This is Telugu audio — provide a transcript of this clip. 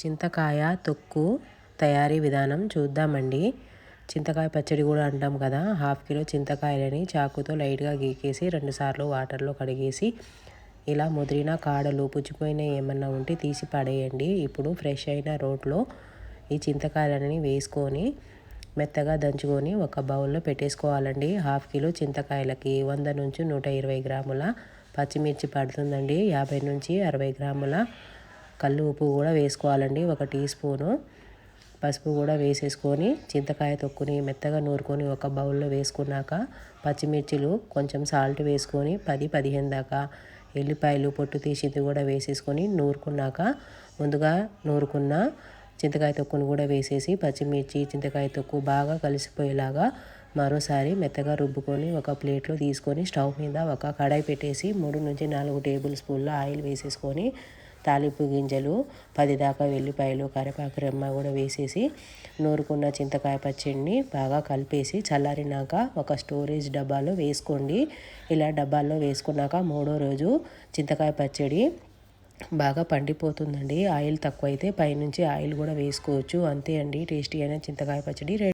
చింతకాయ తొక్కు తయారీ విధానం చూద్దామండి. చింతకాయ పచ్చడి కూడా అంటాం కదా. 1/2 కిలో చింతకాయలని చాకుతో లైట్గా గీకేసి 2 సార్లు వాటర్లో కడిగేసి ఇలా ముదిరిన కాడలు పుచ్చిపోయిన ఏమన్నా ఉంటే తీసి పడేయండి. ఇప్పుడు ఫ్రెష్ అయిన రోట్లో ఈ చింతకాయలని వేసుకొని మెత్తగా దంచుకొని ఒక బౌల్లో పెట్టేసుకోవాలండి. 1/2 కిలో చింతకాయలకి 100 నుంచి 120 గ్రాముల పచ్చిమిర్చి పడుతుందండి. 50 నుంచి 60 గ్రాముల కల్లు ఉప్పు కూడా వేసుకోవాలండి. 1 టీ స్పూను పసుపు కూడా వేసేసుకొని చింతకాయ తొక్కుని మెత్తగా నూరుకొని ఒక బౌల్లో వేసుకున్నాక పచ్చిమిర్చిలు కొంచెం సాల్ట్ వేసుకొని 10-15 దాకా ఎల్లిపాయలు పొట్టు తీసింది కూడా వేసేసుకొని నూరుకున్నాక ముందుగా నూరుకున్న చింతకాయ తొక్కును కూడా వేసేసి పచ్చిమిర్చి చింతకాయ తొక్కు బాగా కలిసిపోయేలాగా మరోసారి మెత్తగా రుబ్బుకొని ఒక ప్లేట్లో తీసుకొని స్టవ్ మీద ఒక కడాయి పెట్టేసి 3 నుంచి 4 టేబుల్ స్పూన్ల ఆయిల్ వేసేసుకొని తాలింపు గింజలు 10 దాకా వెల్లిపాయలు కరివేపాకు రెమ్మ కూడా వేసేసి నూరుకున్న చింతకాయ పచ్చడిని బాగా కలిపేసి చల్లారినాక ఒక స్టోరేజ్ డబ్బాలో వేసుకోండి. ఇలా డబ్బాల్లో వేసుకున్నాక 3వ రోజు చింతకాయ పచ్చడి బాగా పండిపోతుందండి. ఆయిల్ తక్కువ అయితే పైనుంచి ఆయిల్ కూడా వేసుకోవచ్చు. అంతే అండి, టేస్టీ అయిన చింతకాయ పచ్చడి రెడీ.